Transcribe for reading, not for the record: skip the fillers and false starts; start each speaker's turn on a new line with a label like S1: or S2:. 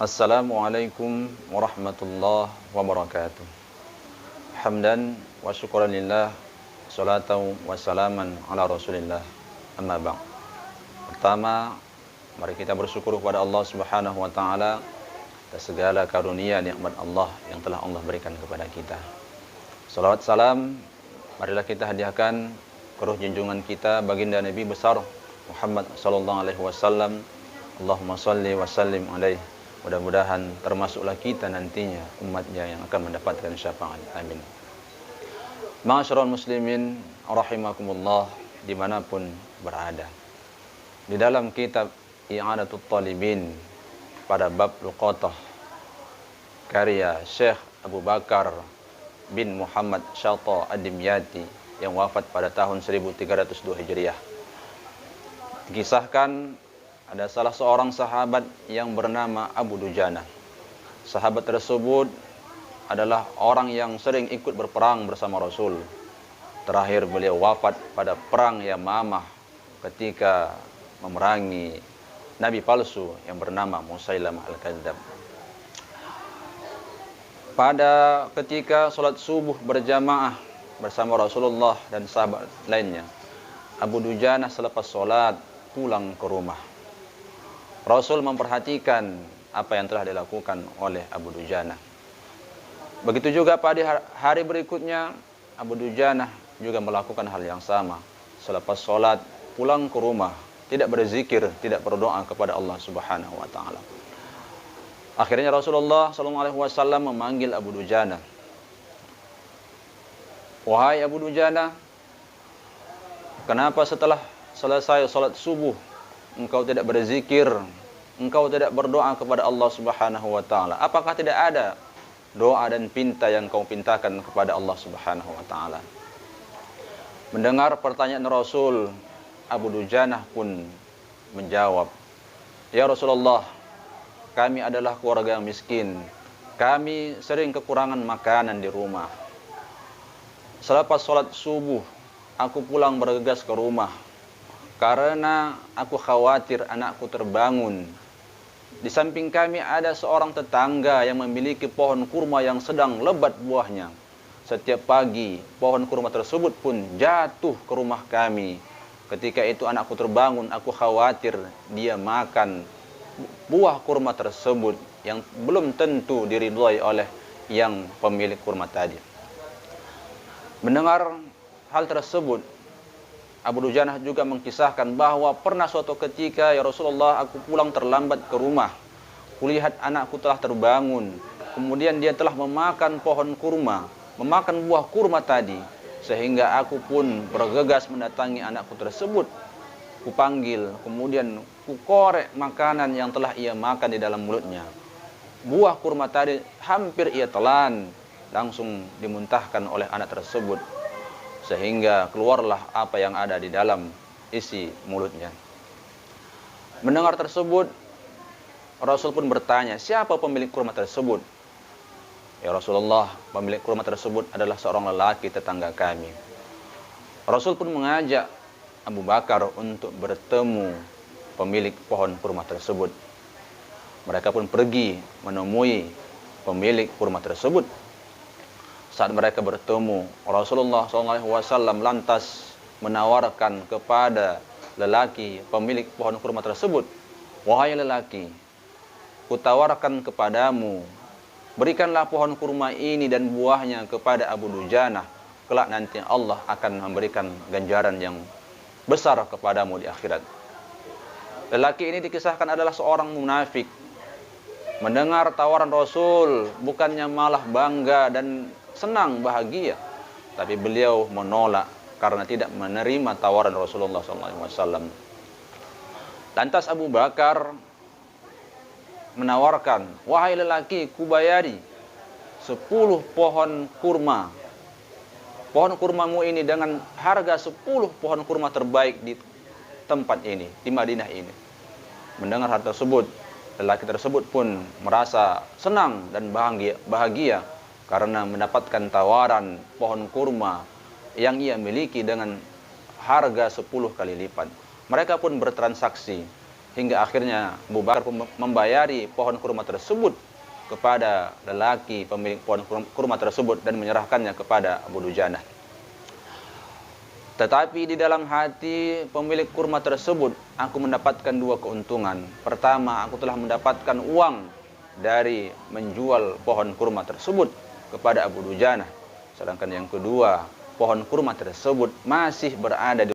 S1: Assalamualaikum warahmatullahi wabarakatuh. Hamdan wa syukran lillah, salatan wa salaman ala rasulillah, amma ba'd. Pertama, mari kita bersyukur kepada Allah Subhanahu wa taala atas segala karunia nikmat Allah yang telah Allah berikan kepada kita. Salawat salam marilah kita hadiahkan ke ruh junjungan kita baginda Nabi besar Muhammad sallallahu alaihi wasallam. Allahumma shalli wa sallim alaihi. Mudah-mudahan termasuklah kita nantinya umatnya yang akan mendapatkan syafaat. Amin. Ma'asyiral muslimin rahimakumullah dimanapun berada. Di dalam kitab I'anatul Talibin pada bab Luqatah karya Syekh Abu Bakar bin Muhammad Syata Ad-Dimyati yang wafat pada tahun 1302 Hijriah. Dikisahkan ada salah seorang sahabat yang bernama Abu Dujana. Sahabat tersebut adalah orang yang sering ikut berperang bersama Rasul. Terakhir beliau wafat pada perang Yamamah ketika memerangi nabi palsu yang bernama Musailamah Al-Kadzdzab. Pada ketika sholat subuh berjamaah bersama Rasulullah dan sahabat lainnya, Abu Dujana selepas sholat pulang ke rumah. Rasul memperhatikan apa yang telah dilakukan oleh Abu Dujana. Begitu juga pada hari berikutnya, Abu Dujana juga melakukan hal yang sama. Selepas sholat, pulang ke rumah, tidak berzikir, tidak berdoa kepada Allah Subhanahu wa taala. Akhirnya Rasulullah SAW memanggil Abu Dujana. Wahai Abu Dujana, kenapa setelah selesai sholat subuh engkau tidak berzikir, engkau tidak berdoa kepada Allah Subhanahu wa taala? Apakah tidak ada doa dan pinta yang kau pintakan kepada Allah Subhanahu wa taala? Mendengar pertanyaan Rasul, Abu Dujana pun menjawab, "Ya Rasulullah, kami adalah keluarga yang miskin. Kami sering kekurangan makanan di rumah. Selepas sholat subuh, aku pulang bergegas ke rumah karena aku khawatir anakku terbangun. Di samping kami ada seorang tetangga yang memiliki pohon kurma yang sedang lebat buahnya. Setiap pagi, pohon kurma tersebut pun jatuh ke rumah kami. Ketika itu anakku terbangun, aku khawatir dia makan buah kurma tersebut yang belum tentu diridhoi oleh yang pemilik kurma tadi." Mendengar hal tersebut, Abu Dujana juga mengkisahkan bahwa pernah suatu ketika, "Ya Rasulullah, aku pulang terlambat ke rumah. Kulihat anakku telah terbangun. Kemudian dia telah memakan pohon kurma, memakan buah kurma tadi. Sehingga aku pun bergegas mendatangi anakku tersebut. Kupanggil, kemudian kukorek makanan yang telah ia makan di dalam mulutnya. Buah kurma tadi hampir ia telan, langsung dimuntahkan oleh anak tersebut. Sehingga keluarlah apa yang ada di dalam isi mulutnya." Mendengar tersebut, Rasul pun bertanya, "Siapa pemilik kurma tersebut?" "Ya Rasulullah, pemilik kurma tersebut adalah seorang lelaki tetangga kami." Rasul pun mengajak Abu Bakar untuk bertemu pemilik pohon kurma tersebut. Mereka pun pergi menemui pemilik kurma tersebut. Saat mereka bertemu, Rasulullah SAW lantas menawarkan kepada lelaki pemilik pohon kurma tersebut, "Wahai lelaki, kutawarkan kepadamu, berikanlah pohon kurma ini dan buahnya kepada Abu Dujana. Kelak nanti Allah akan memberikan ganjaran yang besar kepadamu di akhirat." Lelaki ini dikisahkan adalah seorang munafik. Mendengar tawaran Rasul, bukannya malah bangga dan senang, bahagia, tapi beliau menolak karena tidak menerima tawaran Rasulullah SAW. Lantas Abu Bakar menawarkan, "Wahai lelaki, kubayari 10 pohon kurma. Pohon kurmamu ini dengan harga 10 pohon kurma terbaik di tempat ini, di Madinah ini." Mendengar hal tersebut, lelaki tersebut pun merasa senang dan bahagia karena mendapatkan tawaran pohon kurma yang ia miliki dengan harga 10 kali lipat. Mereka pun bertransaksi. hingga akhirnya Abu Bakar membayari pohon kurma tersebut kepada lelaki pemilik pohon kurma tersebut dan menyerahkannya kepada Abu Dujanah. Tetapi di dalam hati pemilik kurma tersebut, aku mendapatkan dua keuntungan. Pertama, aku telah mendapatkan uang dari menjual pohon kurma tersebut kepada Abu Dujanah. Sedangkan yang kedua, pohon kurma tersebut masih berada di